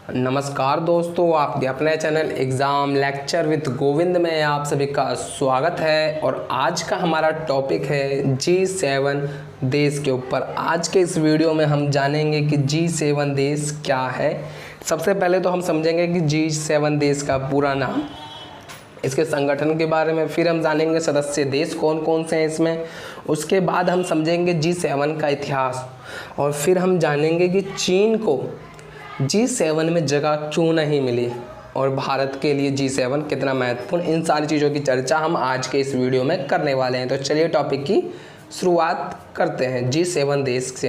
नमस्कार दोस्तों, आपके अपने channel exam lecture with Govind में आप सभी का स्वागत है। और आज का हमारा टॉपिक है G7 देश के ऊपर। आज के इस वीडियो में हम जानेंगे कि G7 देश क्या है। सबसे पहले तो हम समझेंगे कि G7 देश का पूरा नाम, इसके संगठन के बारे में, फिर हम जानेंगे सदस्य देश कौन कौन से हैं इसमें। उसके बाद हम समझेंगे G7 का इतिहास, और फिर हम जानेंगे कि चीन को G7 में जगह क्यों नहीं मिली और भारत के लिए G7 कितना महत्वपूर्ण। इन सारी चीज़ों की चर्चा हम आज के इस वीडियो में करने वाले हैं। तो चलिए टॉपिक की शुरुआत करते हैं G7 देश से।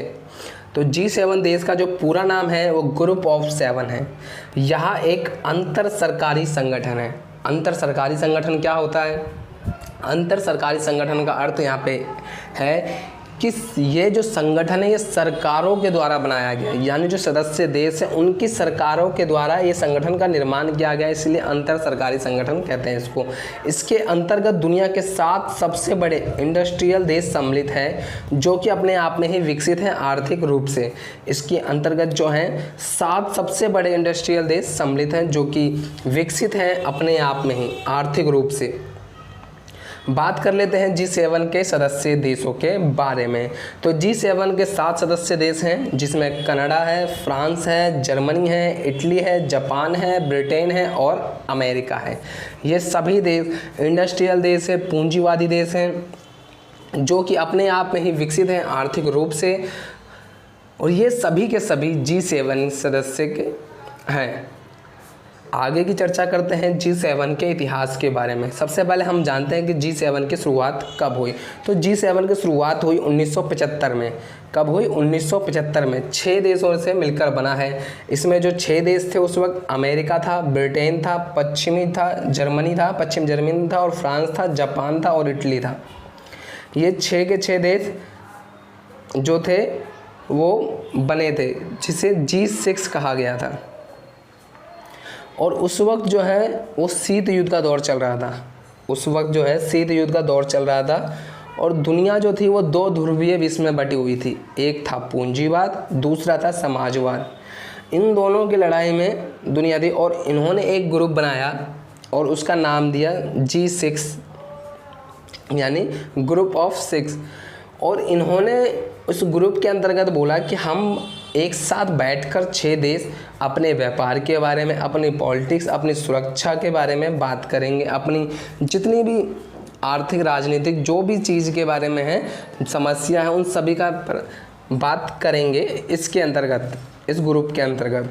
तो G7 देश का जो पूरा नाम है वो ग्रुप ऑफ 7 है। यह एक अंतर सरकारी संगठन है। अंतर सरकारी संगठन क्या होता है? अंतर सरकारी संगठन का अर्थ यहाँ पे है कि ये जो संगठन है ये सरकारों के द्वारा बनाया गया है, यानी जो सदस्य देश हैं उनकी सरकारों के द्वारा ये संगठन का निर्माण किया गया है, इसलिए अंतर सरकारी संगठन कहते हैं इसको। इसके अंतर्गत दुनिया के 7 सबसे बड़े इंडस्ट्रियल देश सम्मिलित हैं, जो कि अपने आप में ही विकसित हैं आर्थिक रूप से। इसके अंतर्गत जो हैं 7 सबसे बड़े इंडस्ट्रियल देश सम्मिलित हैं, जो कि विकसित हैं अपने आप में ही आर्थिक रूप से। बात कर लेते हैं G7 के सदस्य देशों के बारे में। तो G7 के 7 सदस्य देश हैं, जिसमें कनाडा है, फ्रांस है, जर्मनी है, इटली है, जापान है, ब्रिटेन है और अमेरिका है। ये सभी देश इंडस्ट्रियल देश है, पूंजीवादी देश हैं, जो कि अपने आप में ही विकसित हैं आर्थिक रूप से। और ये सभी के सभी G7 सदस्य के हैं। आगे की चर्चा करते हैं G7 के इतिहास के बारे में। सबसे पहले हम जानते हैं कि G7 की शुरुआत कब हुई। तो G7 की शुरुआत हुई 1975 में। कब हुई? 1975 में। 6 देशों से मिलकर बना है। इसमें जो 6 देश थे उस वक्त अमेरिका था, ब्रिटेन था, पश्चिम जर्मनी था और फ्रांस था, जापान था और इटली था। ये 6 के 6 देश जो थे वो बने थे, जिसे G6 कहा गया था। और उस वक्त जो है वो शीत युद्ध का दौर चल रहा था। और दुनिया जो थी वो 2 ध्रुवीय विश्व में बटी हुई थी। एक था पूंजीवाद, दूसरा था समाजवाद। इन दोनों की लड़ाई में दुनिया थी, और इन्होंने एक ग्रुप बनाया और उसका नाम दिया G6, यानी ग्रुप ऑफ 6। और इन्होंने उस ग्रुप के अंतर्गत बोला कि हम एक साथ बैठकर 6 देश अपने व्यापार के बारे में, अपनी पॉलिटिक्स, अपनी सुरक्षा के बारे में बात करेंगे, अपनी जितनी भी आर्थिक राजनीतिक जो भी चीज़ के बारे में है, समस्या है, उन सभी का बात करेंगे इसके अंतर्गत, इस ग्रुप के अंतर्गत।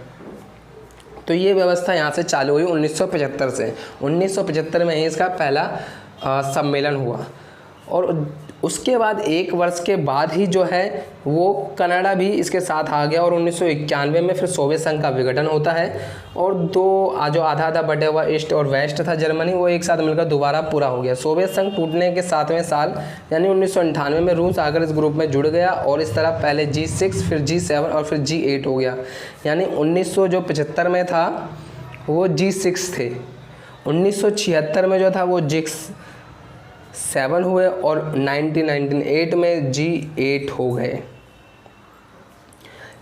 तो ये व्यवस्था यहाँ से चालू हुई 1975 से। 1975 में ही इसका पहला सम्मेलन हुआ। और उसके बाद 1 वर्ष के बाद ही जो है वो कनाडा भी इसके साथ आ गया, और 1991 में फिर सोवियत संघ का विघटन होता है। और जो आधा बटे हुआ ईस्ट और वेस्ट था जर्मनी, वो एक साथ मिलकर दोबारा पूरा हो गया। सोवियत संघ टूटने के 7वें साल यानी 1998 में रूस आकर इस ग्रुप में जुड़ गया, और इस तरह पहले G6, फिर G7 और फिर G8 हो गया। यानी 1975 में था वो G6 थे, 1976 में जो था वो G7 हुए, और 1998 में G8 हो गए।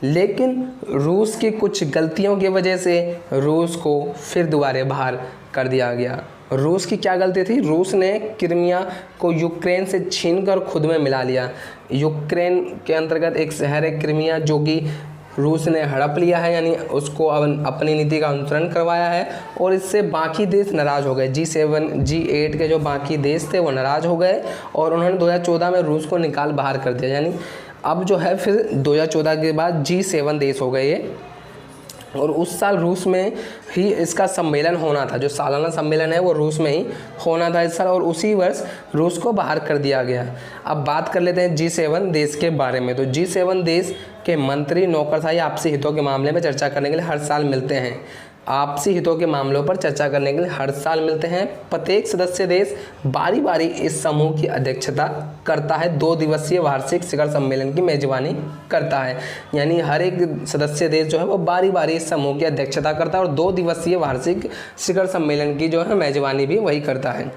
लेकिन रूस की कुछ गलतियों की वजह से रूस को फिर दोबारा बाहर कर दिया गया। रूस की क्या गलती थी? रूस ने क्रीमिया को यूक्रेन से छीनकर खुद में मिला लिया। यूक्रेन के अंतर्गत एक शहर है क्रीमिया, जो कि रूस ने हड़प लिया है, यानी उसको अपनी नीति का अनुसरण करवाया है। और इससे बाकी देश नाराज़ हो गए। G7 G8 के जो बाकी देश थे वो नाराज़ हो गए, और उन्होंने 2014 में रूस को निकाल बाहर कर दिया। यानी अब जो है फिर 2014 के बाद G7 देश हो गए ये। और उस साल रूस में ही इसका सम्मेलन होना था, जो सालाना सम्मेलन है वो रूस में ही होना था इस साल, और उसी वर्ष रूस को बाहर कर दिया गया। अब बात कर लेते हैं G7 देश के बारे में। तो G7 देश के मंत्री नौकरशाही आपसी हितों के मामले में चर्चा करने के लिए हर साल मिलते हैं। आपसी हितों के मामलों पर चर्चा करने के लिए हर साल मिलते हैं। प्रत्येक सदस्य देश बारी बारी इस समूह की अध्यक्षता करता है। 2 दिवसीय वार्षिक शिखर सम्मेलन की मेजबानी करता है। यानी हर एक सदस्य देश जो है वो बारी बारी इस समूह की अध्यक्षता करता है, और 2 दिवसीय वार्षिक शिखर सम्मेलन की जो है मेजबानी भी वही करता है।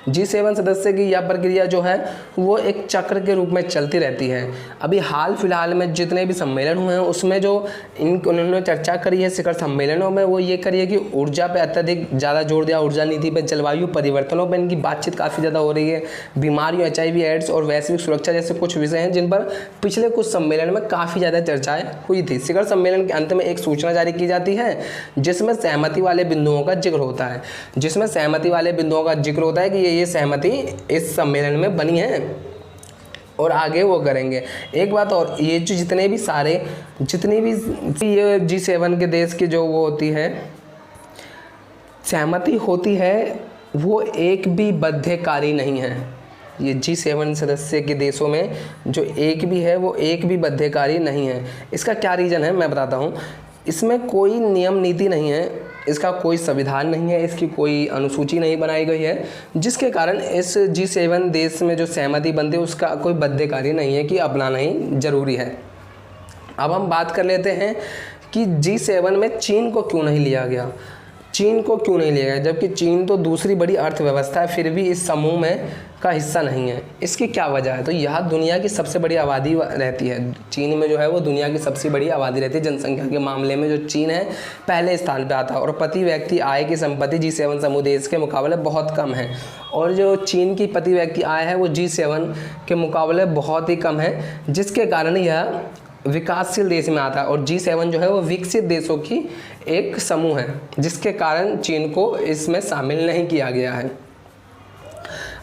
G7 सदस्य की यह प्रक्रिया जो है वो एक चक्र के रूप में चलती रहती है। अभी हाल फिलहाल में जितने भी सम्मेलन हुए हैं उसमें जो उन्होंने चर्चा करी है शिखर सम्मेलनों में, वो ये करी है कि ऊर्जा पे अत्यधिक ज़्यादा जोर दिया, ऊर्जा नीति पे, जलवायु परिवर्तनों पर इनकी बातचीत काफ़ी ज़्यादा हो रही है। बीमारियों, HIV एड्स और वैश्विक सुरक्षा जैसे कुछ विषय हैं जिन पर पिछले कुछ सम्मेलन में काफ़ी ज़्यादा चर्चाएँ हुई थी। शिखर सम्मेलन के अंत में एक सूचना जारी की जाती है जिसमें सहमति वाले बिंदुओं का जिक्र होता है, कि ये सहमति इस सम्मेलन में बनी है और आगे वो करेंगे। एक बात और, ये जो जितनी भी ये G7 के देश की जो वो होती है सहमति होती है, वो एक भी बाध्यकारी नहीं है। ये G7 सदस्य के देशों में जो एक भी है वो एक भी बाध्यकारी नहीं है। इसका क्या रीज़न है मैं बताता हूँ। इसमें कोई नियम नीति नहीं है, इसका कोई संविधान नहीं है, इसकी कोई अनुसूची नहीं बनाई गई है, जिसके कारण इस G7 देश में जो सहमति बनती है उसका कोई बाध्यकारी नहीं है कि अपनाना ही जरूरी है। अब हम बात कर लेते हैं कि G7 में चीन को क्यों नहीं लिया गया। जबकि चीन तो दूसरी बड़ी अर्थव्यवस्था है, फिर भी इस समूह में का हिस्सा नहीं है। इसकी क्या वजह है? तो यह दुनिया की सबसे बड़ी आबादी रहती है। चीन में जो है वो दुनिया की सबसे बड़ी आबादी रहती है। जनसंख्या के मामले में जो चीन है पहले स्थान पे आता है और प्रति व्यक्ति आय की संपत्ति G7 समूह देश के मुकाबले बहुत कम है। और जो चीन की प्रति व्यक्ति आय है वो G7 के मुकाबले बहुत ही कम है, जिसके कारण यह विकासशील देश में आता है। और G7 जो है वो विकसित देशों की एक समूह है, जिसके कारण चीन को इसमें शामिल नहीं किया गया है।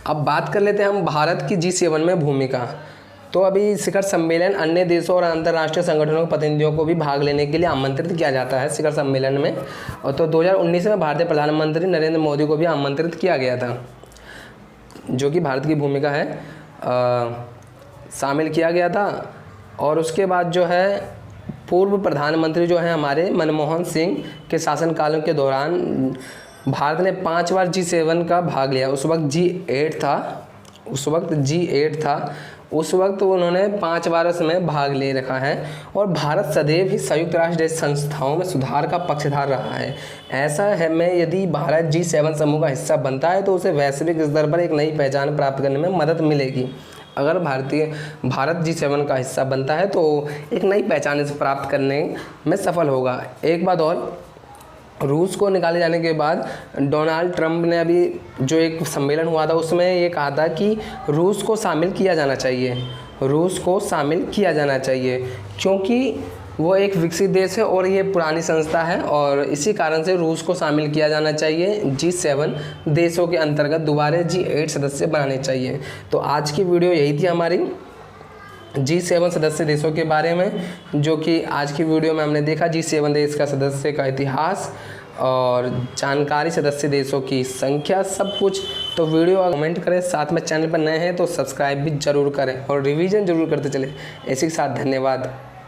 अब बात कर लेते हैं हम भारत की G7 में भूमिका। तो अभी शिखर सम्मेलन अन्य देशों और अंतर्राष्ट्रीय संगठनों के प्रतिनिधियों को भी भाग लेने के लिए आमंत्रित किया जाता है शिखर सम्मेलन में। और तो 2019 में भारतीय प्रधानमंत्री नरेंद्र मोदी को भी आमंत्रित किया गया था, जो कि भारत की भूमिका है शामिल किया गया था। और उसके बाद जो है पूर्व प्रधानमंत्री जो है हमारे मनमोहन सिंह के शासनकाल के दौरान भारत ने 5 बार G7 का भाग लिया। उस वक्त G8 था। उस वक्त उन्होंने 5 बार उसमें भाग ले रखा है। और भारत सदैव ही संयुक्त राष्ट्र जैसी संस्थाओं में सुधार का पक्षधर रहा है। ऐसा है में यदि भारत G7 समूह का हिस्सा बनता है तो उसे वैश्विक स्तर पर एक नई पहचान प्राप्त करने में मदद मिलेगी। अगर भारत G7 का हिस्सा बनता है तो एक नई पहचान इसे प्राप्त करने में सफल होगा। एक बात और, रूस को निकाले जाने के बाद डोनाल्ड ट्रंप ने अभी जो एक सम्मेलन हुआ था उसमें ये कहा था कि रूस को शामिल किया जाना चाहिए, क्योंकि वो एक विकसित देश है और ये पुरानी संस्था है और इसी कारण से रूस को शामिल किया जाना चाहिए। G7 देशों के अंतर्गत दोबारा G8 सदस्य बनाने चाहिए। तो आज की वीडियो यही थी हमारी G7 सदस्य देशों के बारे में, जो कि आज की वीडियो में हमने देखा G7 देश का सदस्य का इतिहास और जानकारी, सदस्य देशों की संख्या, सब कुछ। तो वीडियो कमेंट करें, साथ में चैनल पर नए हैं तो सब्सक्राइब भी जरूर करें और रिवीजन जरूर करते चलें। इसी के साथ धन्यवाद।